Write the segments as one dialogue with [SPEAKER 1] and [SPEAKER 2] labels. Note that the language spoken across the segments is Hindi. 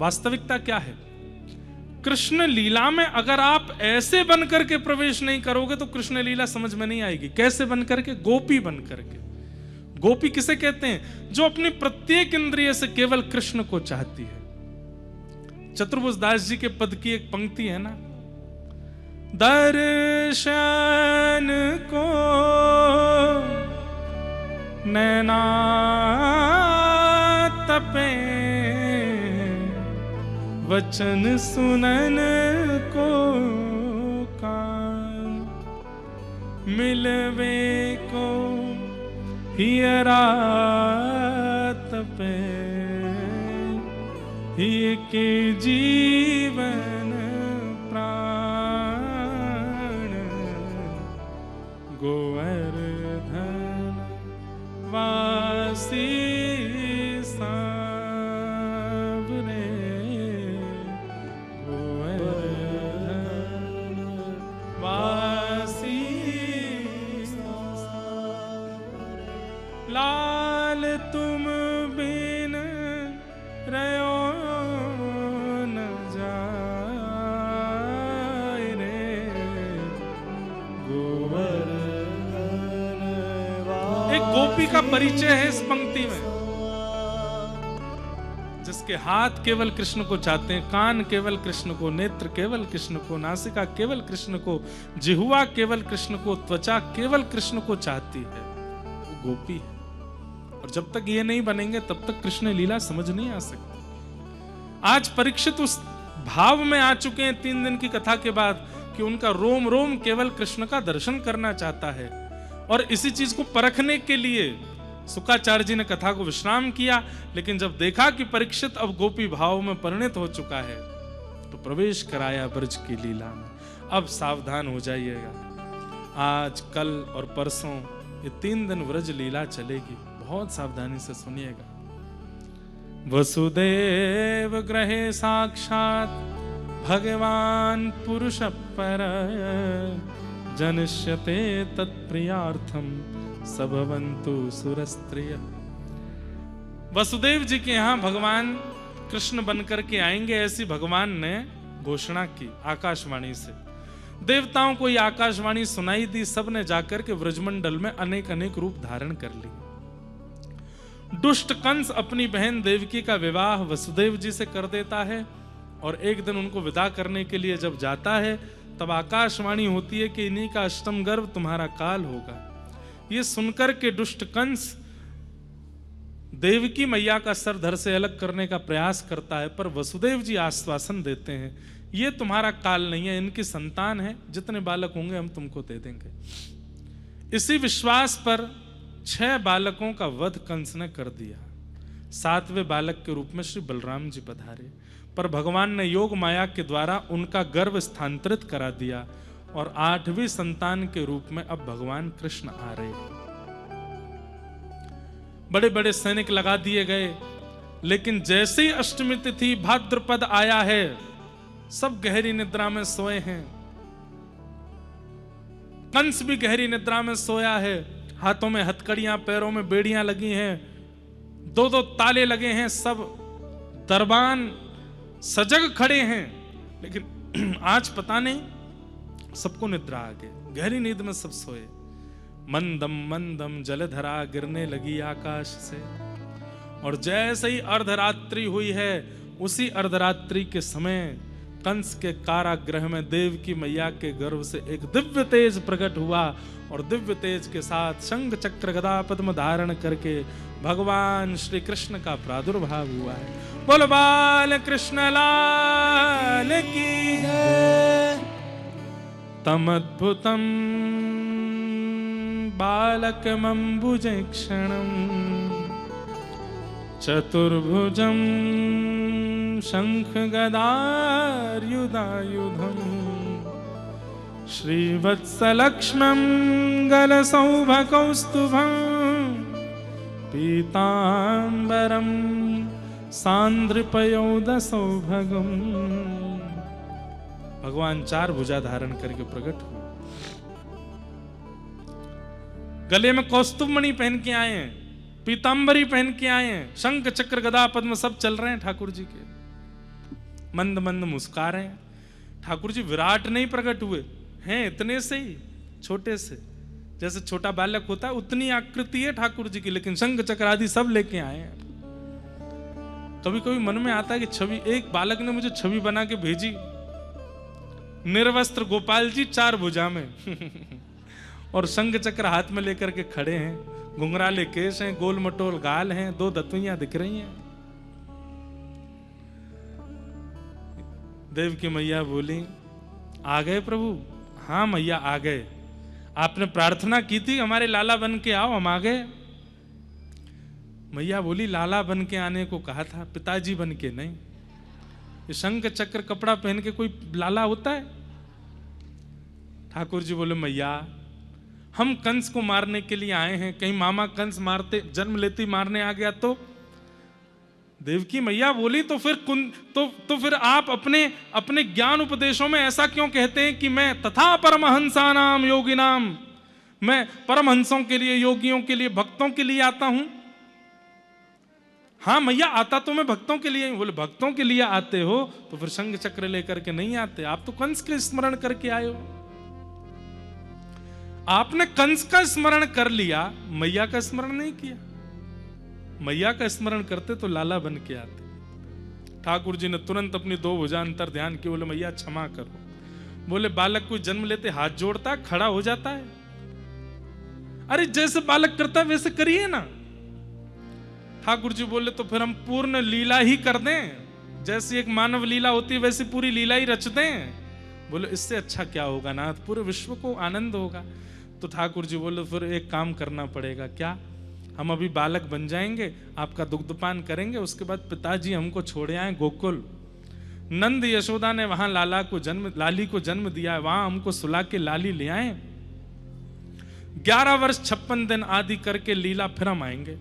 [SPEAKER 1] वास्तविकता क्या है? कृष्ण लीला में अगर आप ऐसे बन करके प्रवेश नहीं करोगे तो कृष्ण लीला समझ में नहीं आएगी। कैसे बन करके? गोपी बन करके। गोपी किसे कहते हैं? जो अपनी प्रत्येक इंद्रिय से केवल कृष्ण को चाहती है। चतुर्भुज दास जी के पद की एक पंक्ति है ना, दर्शन को नैना तपे, वचन सुनन को कान, मिलवे को हियरा तपे, हिय के जीवन प्राण, गोवर्धन वासी सांवरे, गोवर्धन वासी सांवरे, लाल तुम बिन रयो न जाए रे, गोवर्धन। एक गोपी का परिचय है इस पंक्ति में, जिसके हाथ केवल कृष्ण को चाहते हैं, कान केवल कृष्ण को, नेत्र केवल कृष्ण को, नासिका केवल कृष्ण को, जिह्वा केवल कृष्ण को, त्वचा केवल कृष्ण को चाहती है, वो गोपी है। और जब तक ये नहीं बनेंगे तब तक कृष्ण लीला समझ नहीं आ सकती। आज परीक्षित उस भाव में आ चुके हैं 3 दिन की कथा के बाद कि उनका रोम रोम केवल कृष्ण का दर्शन करना चाहता है। और इसी चीज को परखने के लिए शुक्राचार्य जी ने कथा को विश्राम किया, लेकिन जब देखा कि परीक्षित अब गोपी भाव में परिणत हो चुका है तो प्रवेश कराया ब्रज की लीला में। अब सावधान हो जाइएगा, आज कल और परसों ये 3 दिन व्रज लीला चलेगी, बहुत सावधानी से सुनिएगा। वसुदेव गृहे साक्षात भगवान पुरुष पर, जनिष्यते तत्प्रियार्थम सबवन्तु सुरस्त्रिय। वसुदेव जी के यहाँ भगवान कृष्ण बनकर के आएंगे, ऐसी भगवान ने घोषणा की आकाशवाणी से। देवताओं को ये आकाशवाणी सुनाई दी, सबने जाकर के व्रजमंडल में अनेक अनेक रूप धारण कर लिए। दुष्ट कंस अपनी बहन देवकी का विवाह वसुदेव जी से कर देता है, और एक दिन उनको विदा करने के लिए जब जाता है तब आकाशवाणी होती है कि इन्हीं का अष्टम गर्भ तुम्हारा काल होगा। ये सुनकर के दुष्ट कंस देवकी मैया का सर धड़ से अलग करने का प्रयास करता है, पर वसुदेव जी आश्वासन देते हैं ये तुम्हारा काल नहीं है, इनकी संतान है, जितने बालक होंगे हम तुमको दे देंगे। इसी विश्वास पर 6 बालकों का वध कंस ने कर दिया। 7वें बालक के रूप में श्री बलराम जी पधारे, पर भगवान ने योग माया के द्वारा उनका गर्भ स्थानांतरित करा दिया, और 8वीं संतान के रूप में अब भगवान कृष्ण आ रहे हैं। बड़े बड़े सैनिक लगा दिए गए, लेकिन जैसे ही अष्टमी तिथि भाद्रपद आया है, सब गहरी निद्रा में सोए हैं। कंस भी गहरी निद्रा में सोया है, हाथों में हथकड़ियां, पैरों में बेड़ियां लगी हैं, 2-2 ताले लगे हैं, सब दरबान सजग खड़े हैं। लेकिन आज पता नहीं सबको निद्रा आ गई, गहरी नींद में सब सोए। मंदम मंदम जलधरा गिरने लगी आकाश से, और जैसे ही अर्धरात्रि हुई है, उसी अर्धरात्रि के समय कंस के कारागृह में देवकी मैया के गर्भ से एक दिव्य तेज प्रकट हुआ, और दिव्य तेज के साथ शंख चक्र गदा पद्म धारण करके भगवान श्री कृष्ण का प्रादुर्भाव हुआ है। बोल बाल कृष्ण लाल की जय। तमद्भुतम बालकमंबुजक्षणं चतुर्भुजं शंख गदायुधायुधं श्रीवत्सलक्ष्मं गलसौभकौस्तुभं पीतांबरं सांद्रपयोदसौभगं। भगवान 4 भुजा धारण करके प्रकट हुए। गले में कौस्तुभमणि पहन के आए हैं, पीतांबरी पहन के आए हैं, शंख चक्र गदा पद्म सब चल रहे हैं ठाकुर जी के। मंद मंद मुस्का रहे हैं। ठाकुर जी विराट नहीं प्रकट हुए हैं, इतने से ही छोटे से, जैसे छोटा बालक होता है उतनी आकृति है ठाकुर जी की, लेकिन शंख चक्र आदि सब लेके आए हैं। कभी कभी मन में आता है कि छवि, एक बालक ने मुझे छवि बना के भेजी, निर्वस्त्र गोपाल जी 4 भुजा में और शंख चक्र हाथ में लेकर के खड़े हैं, घुंघराले केश हैं, गोल मटोल गाल हैं, 2 दतुइयां दिख रही हैं। देव की मैया बोली, आ गए प्रभु? हाँ मैया आ गए, आपने प्रार्थना की थी हमारे लाला बन के आओ, हम आ गए। मैया बोली, लाला बन के आने को कहा था, पिताजी बन के नहीं। ये शंख चक्र कपड़ा पहन के कोई लाला होता है? ठाकुर जी बोले, मैया हम कंस को मारने के लिए आए हैं, कहीं मामा कंस मारते जन्म लेते मारने आ गया तो? देवकी मैया बोली, तो फिर आप अपने ज्ञान उपदेशों में ऐसा क्यों कहते हैं कि मैं तथा परमहंसा नाम योगी नाम, मैं परमहंसों के लिए, योगियों के लिए, भक्तों के लिए आता हूं? हाँ मैया आता तो मैं भक्तों के लिए। बोले, भक्तों के लिए आते हो तो फिर शंख चक्र लेकर के नहीं आते, आप तो कंस के स्मरण करके आए हो। आपने कंस का स्मरण कर लिया, मैया का स्मरण नहीं किया। मैया का स्मरण करते तो लाला बन के आते। ठाकुर जी ने तुरंत अपनी 2 भुजा अंतर ध्यान की, बोले मैया क्षमा करो। बोले, बालक कोई जन्म लेते हाथ जोड़ता, खड़ा हो जाता है? अरे जैसे बालक करता है वैसे करिए ना। ठाकुर जी बोले, तो फिर हम पूर्ण लीला ही कर दें, जैसी एक मानव लीला होती है वैसी पूरी लीला ही रच दें। बोले, इससे अच्छा क्या होगा नाथ, पूरे विश्व को आनंद होगा। तो ठाकुर जी बोले, फिर एक काम करना पड़ेगा। क्या? हम अभी बालक बन जाएंगे, आपका दुग्धपान करेंगे, उसके बाद पिताजी हमको छोड़े आए गोकुल। नंद यशोदा ने वहां लाली को जन्म दिया है, वहां हमको सुला के लाली ले आए। 11 वर्ष 56 दिन आदि करके लीला फिर हम आएंगे।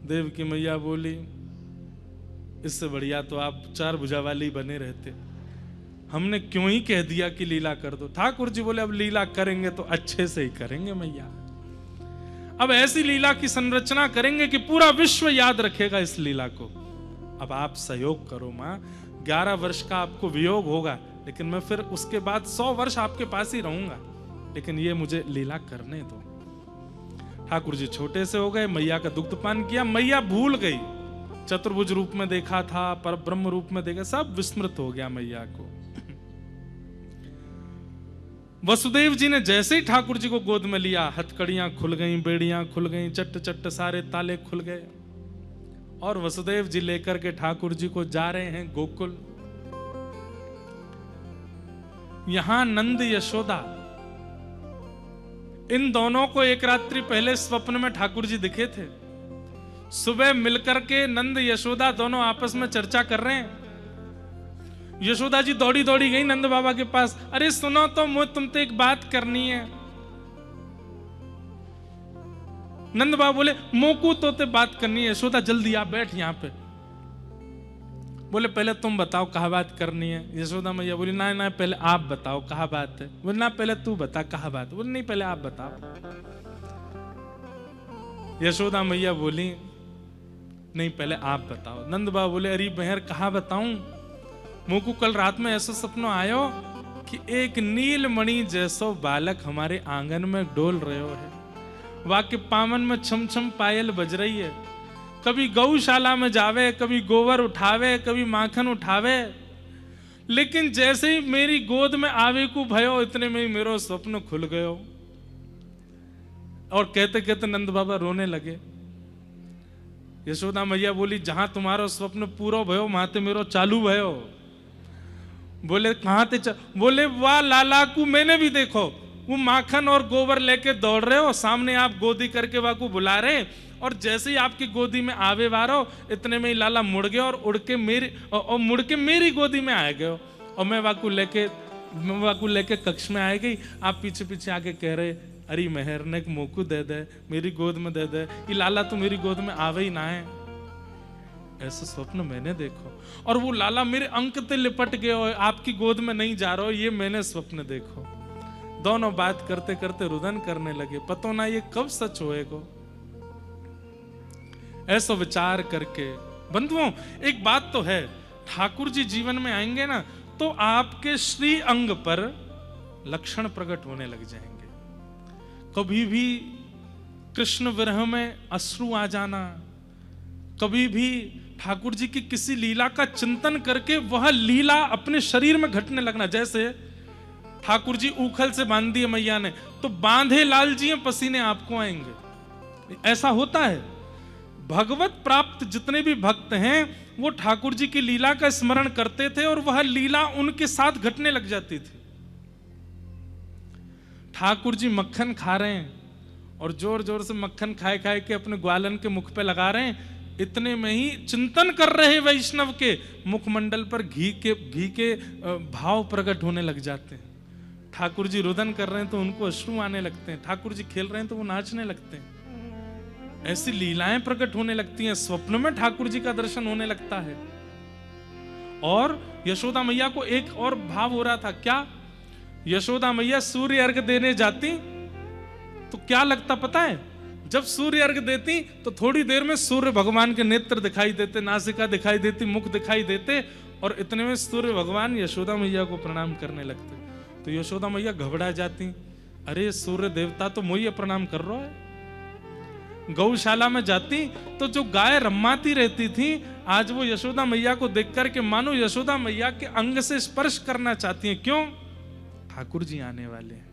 [SPEAKER 1] देव की मैया बोली, इससे बढ़िया तो आप 4 भुजा वाली बने रहते, हमने क्यों ही कह दिया कि लीला कर दो। ठाकुर जी बोले, अब लीला करेंगे तो अच्छे से ही करेंगे मैया, अब ऐसी लीला की संरचना करेंगे कि पूरा विश्व याद रखेगा इस लीला को। अब आप सहयोग करो माँ, 11 वर्ष का आपको वियोग होगा, लेकिन मैं फिर उसके बाद 100 वर्ष आपके पास ही रहूंगा, लेकिन ये मुझे लीला करने दो। ठाकुर जी छोटे से हो गए, मैया का दुग्धपान किया। मैया भूल गई, चतुर्भुज रूप में देखा था, पर ब्रह्म रूप में देखा, सब विस्मृत हो गया मैया को। वसुदेव जी ने जैसे ही ठाकुर जी को गोद में लिया, हथकड़ियां खुल गईं, बेड़ियां खुल गईं, चट्ट चट्ट सारे ताले खुल गए, और वसुदेव जी लेकर के ठाकुर जी को जा रहे हैं गोकुल। यहां नंद यशोदा, इन दोनों को एक रात्रि पहले स्वप्न में ठाकुर जी दिखे थे। सुबह मिलकर के नंद यशोदा दोनों आपस में चर्चा कर रहे हैं। यशोदा जी दौड़ी दौड़ी गई नंद बाबा के पास, अरे सुनो तो, मुझे तुमसे एक बात करनी है। नंद बाबा बोले, मोकू तो बात करनी है। यशोदा जल्दी आ, बैठ यहां पे। बोले, पहले तुम बताओ कहा बात करनी है। यशोदा मैया बोली, ना ना पहले आप बताओ कहा बात है। बोले, ना पहले तू बता कहा बात। बोले, नहीं पहले आप बताओ। यशोदा मैया बोली, नहीं पहले आप बताओ। नंद बाबा बोले, अरे बहर कहा बताऊं, मुझको कल रात में ऐसा सपना आयो कि एक नीलमणि जैसो बालक हमारे आंगन में डोल रहे है, वाके पामन में छम छम पायल बज रही है। कभी गौशाला में जावे, कभी गोबर उठावे, कभी माखन उठावे, लेकिन जैसे ही मेरी गोद में आवे को भयो, इतने में ही मेरो स्वप्न खुल गयो। और कहते कहते नंद बाबा रोने लगे। यशोदा मैया बोली, जहां तुम्हारो स्वप्न पूरा भयो, वहां ते मेरो चालू भयो। बोले, कहां ते बोले, वाह लाला को मैंने भी देखो, वो माखन और गोबर लेके दौड़ रहे हो, सामने आप गोदी करके वाकू बुला रहे, और जैसे ही आपकी गोदी में आवे वारो, इतने में ही लाला मुड़ गए और मुड़ के मेरी गोदी में आ गए। और मैं वाकू लेके कक्ष में आ गई। आप पीछे पीछे आके कह रहे, अरे मेहर ने मोकू दे दे, मेरी गोद में दे दे, ये लाला तो मेरी गोद में आवे ही ना है। ऐसा स्वप्न मैंने देखो, और वो लाला मेरे अंक ते लिपट गए हो, आपकी गोद में नहीं जा रहा हो, ये मैंने स्वप्न देखो। दोनों बात करते करते रुदन करने लगे, पतो ना ये कब सच होएगो। ऐसा विचार करके बंधुओं, एक बात तो है, ठाकुर जी जीवन में आएंगे ना तो आपके श्री अंग पर लक्षण प्रकट होने लग जाएंगे। कभी भी कृष्ण विरह में अश्रु आ जाना, कभी भी ठाकुर जी की किसी लीला का चिंतन करके वह लीला अपने शरीर में घटने लगना। जैसे ठाकुर जी ऊखल से बांध दिए मैया ने, तो बांधे लाल जी पसीने आपको आएंगे। ऐसा होता है। भगवत प्राप्त जितने भी भक्त हैं वो ठाकुर जी की लीला का स्मरण करते थे और वह लीला उनके साथ घटने लग जाती थी। ठाकुर जी मक्खन खा रहे हैं और जोर जोर से मक्खन खाए खाए के अपने ग्वालन के मुख पे लगा रहे हैं, इतने में ही चिंतन कर रहे वैष्णव के मुखमंडल पर घी के भाव प्रकट होने लग जाते हैं। ठाकुर जी रुदन कर रहे हैं तो उनको अश्रु आने लगते हैं, ठाकुर जी खेल रहे हैं तो वो नाचने लगते हैं। ऐसी लीलाएं प्रकट होने लगती हैं, स्वप्न में ठाकुर जी का दर्शन होने लगता है। और यशोदा मैया को एक और भाव हो रहा था। क्या? यशोदा मैया सूर्य अर्घ देने जाती तो क्या लगता पता है? जब सूर्य अर्घ देती तो थोड़ी देर में सूर्य भगवान के नेत्र दिखाई देते, नासिका दिखाई देती, मुख दिखाई देते, और इतने में सूर्य भगवान यशोदा मैया को प्रणाम करने लगते। तो यशोदा मैया घबरा जाती, अरे सूर्य देवता तो मुझे प्रणाम कर रहा है। गौशाला में जाती तो जो गाय रम्माती रहती थी, आज वो यशोदा मैया को देख करके मानो यशोदा मैया के अंग से स्पर्श करना चाहती हैं। क्यों? ठाकुर जी आने वाले हैं।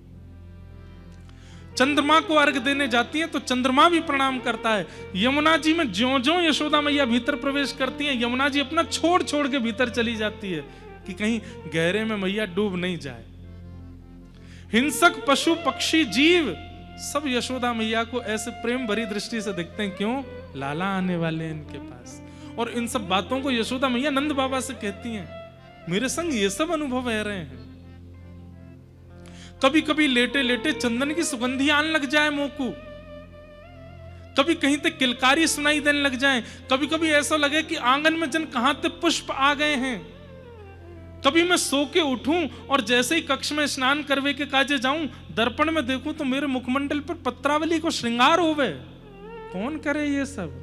[SPEAKER 1] चंद्रमा को अर्घ देने जाती हैं तो चंद्रमा भी प्रणाम करता है। यमुना जी में ज्यों-ज्यों यशोदा मैया भीतर प्रवेश करती हैं, यमुना जी अपना छोड़ छोड़ के भीतर चली जाती है कि कहीं गहरे में मैया डूब नहीं जाए। हिंसक पशु पक्षी जीव सब यशोदा मैया को ऐसे प्रेम भरी दृष्टि से देखते हैं। क्यों? लाला आने वाले हैं इनके पास। और इन सब बातों को यशोदा मैया नंद बाबा से कहती हैं, मेरे संग ये सब अनुभव रह रहे हैं। कभी कभी लेटे लेटे चंदन की सुगंधी आने लग जाए मुंह को, कभी कहीं तक किलकारी सुनाई देने लग जाए, कभी कभी ऐसा लगे कि आंगन में जन कहां तक पुष्प आ गए हैं। कभी मैं सो के उठूं और जैसे ही कक्ष में स्नान करवे के काजे जाऊं, दर्पण में देखूं तो मेरे मुखमंडल पर पत्रावली को श्रृंगार होवे। कौन करे ये सब?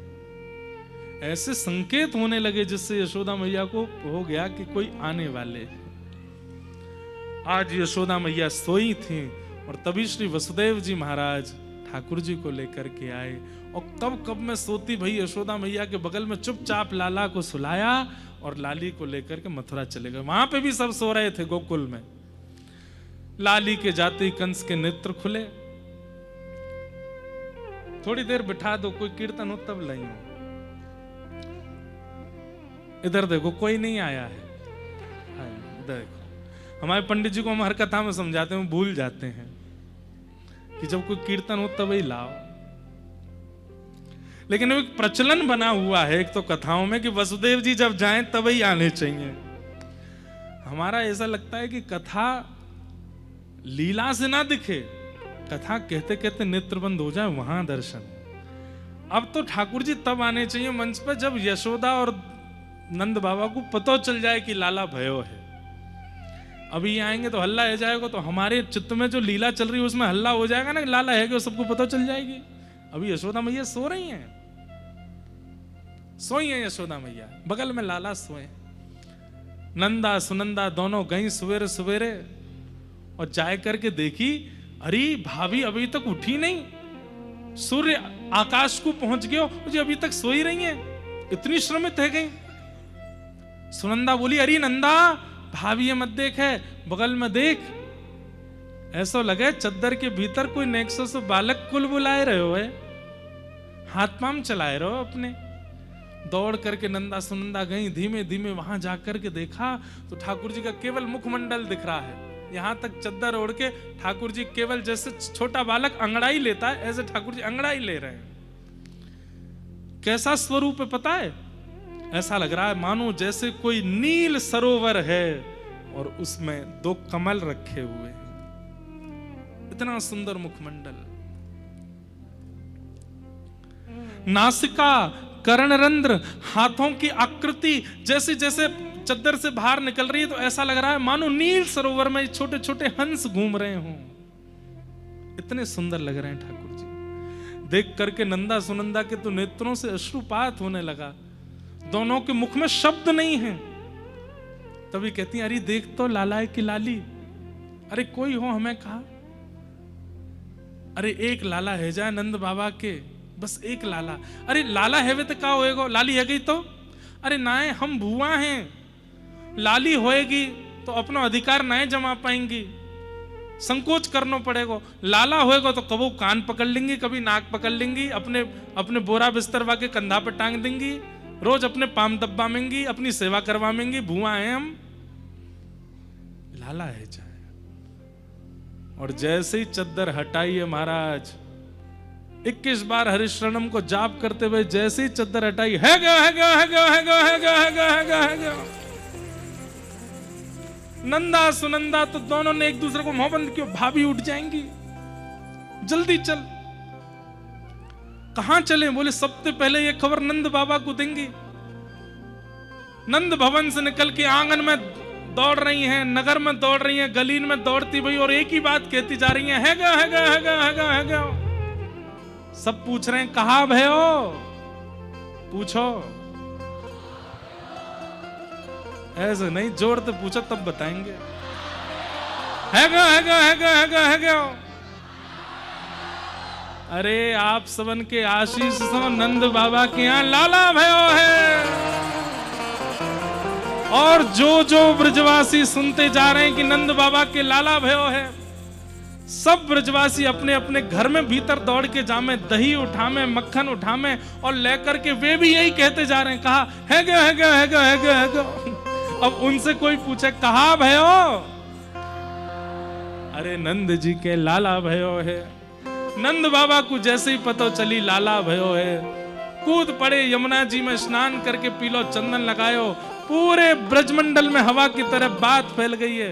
[SPEAKER 1] ऐसे संकेत होने लगे जिससे यशोदा मैया को हो गया कि कोई आने वाले हैं। आज यशोदा मैया सोई थी और तभी श्री वसुदेव जी महाराज ठाकुर जी को लेकर के आए। और तब कब मैं सोती भाई, यशोदा मैया के बगल में चुपचाप लाला को सुलाया और लाली को लेकर के मथुरा चले गए। वहां पे भी सब सो रहे थे गोकुल में। लाली के जाते ही कंस के नेत्र खुले। थोड़ी देर बिठा दो, कोई कीर्तन हो तब लाई हो। इधर देखो कोई नहीं आया है। इधर देखो, हमारे पंडित जी को हम हर कथा में समझाते हैं, भूल जाते हैं कि जब कोई कीर्तन हो तब ही लाओ। लेकिन एक प्रचलन बना हुआ है एक तो कथाओं में कि वसुदेव जी जब जाएं तब ही आने चाहिए। हमारा ऐसा लगता है कि कथा लीला से ना दिखे, कथा कहते कहते नेत्र बंद हो जाए, वहां दर्शन। अब तो ठाकुर जी तब आने चाहिए मंच पर जब यशोदा और नंद बाबा को पता चल जाए कि लाला भयो है। अभी ये आएंगे तो हल्ला हो जाएगा, तो हमारे चित्त में जो लीला चल रही है उसमें हल्ला हो जाएगा ना, लाला है कि सबको पता चल जाएगी। अभी यशोदा मैया सो रही हैं, सोई हैं यशोदा मैया, बगल में लाला सोए। नंदा सुनंदा दोनों गई सवेरे सवेरे और जाए करके देखी, अरे भाभी अभी तक उठी नहीं, सूर्य आकाश को पहुंच गयो, मुझे अभी तक सोई रही हैं, इतनी श्रमित है गई। सुनंदा बोली, अरे नंदा भाभी ये मत देख, है बगल में देख। ऐसा लगे चद्दर के भीतर कोई नेक्सो से बालक कुल बुलाए रहे हो, है हाथ पाम चलाए रहो अपने। दौड़ करके नंदा सुनंदा गई, धीमे धीमे वहां जाकर के देखा तो ठाकुर जी का केवल मुखमंडल दिख रहा है। यहां तक चद्दर ओढ़ के ठाकुर जी केवल जैसे छोटा बालक अंगड़ाई लेता है, ऐसे ठाकुर जी अंगड़ाई ले रहे हैं। कैसा स्वरूप है पता है? ऐसा लग रहा है मानो जैसे कोई नील सरोवर है और उसमें दो कमल रखे हुए हैं। इतना सुंदर मुखमंडल, नासिका, कर्णरंध्र, हाथों की आकृति जैसे जैसे चद्दर से बाहर निकल रही है तो ऐसा लग रहा है मानो नील सरोवर में छोटे छोटे हंस घूम रहे हों। इतने सुंदर लग रहे हैं ठाकुर जी। देख करके नंदा सुनंदा के तो नेत्रों से अश्रुपात होने लगा। दोनों के मुख में शब्द नहीं है, तभी कहती हैं, अरे देख तो लाला है कि लाली, अरे कोई हो हमें कहा, अरे एक लाला है जा नंद बाबा के, बस एक लाला, अरे लाला है वे तो का होएगो, लाली है गई तो, अरे नाए हम भुआ हैं, लाली होएगी तो अपना अधिकार नाए जमा पाएंगी, संकोच करना पड़ेगा, लाला होएगा तो कभी कान पकड़ लेंगी, कभी नाक पकड़ लेंगी, अपने अपने बोरा बिस्तरवा के कंधा पर टांग देंगी, रोज अपने पाम दब्बा मेंगी, अपनी सेवा करवा मेंगी, भुआ हैं हम, लाला है जाए। और जैसे ही चद्दर हटाई है महाराज, 21 बार हरिशरणम को जाप करते हुए जैसे ही चद्दर हटाई, है गया है गया है गया है गया है गया है गया है गया है गया। नंदा सुनंदा तो दोनों ने एक दूसरे को मुंह बंद किया, भाभी उठ जाएंगी, जल्दी चल। कहां चले? बोले सबसे पहले ये खबर नंद बाबा को देंगी। नंद भवन से निकल के आंगन में दौड़ रही हैं, नगर में दौड़ रही हैं, गलीन में दौड़ती हुई और एक ही बात कहती जा रही हैं, है गया है गया है गया है गया है गया। सब पूछ रहे हैं कहा भयो, पूछो, ऐसे नहीं जोर से पूछो तब बताएंगे। है गया है गया है गया है गया है गया। अरे आप सबन के आशीष से नंद बाबा के यहां लाला भयो है। और जो जो ब्रजवासी सुनते जा रहे हैं कि नंद बाबा के लाला भयो है, सब ब्रजवासी अपने अपने घर में भीतर दौड़ के जामे, दही उठामे, मक्खन उठामे और लेकर के वे भी यही कहते जा रहे हैं, कहा है गया है गया है गया है गया है गया। अब उनसे कोई पूछे कहा भयो, अरे नंद जी के लाला भयो है। नंद बाबा को जैसे ही पता चली लाला भयो है, कूद पड़े यमुना जी में स्नान करके पी लो, चंदन लगायो, पूरे ब्रजमंडल में हवा की तरह बात फैल गई है।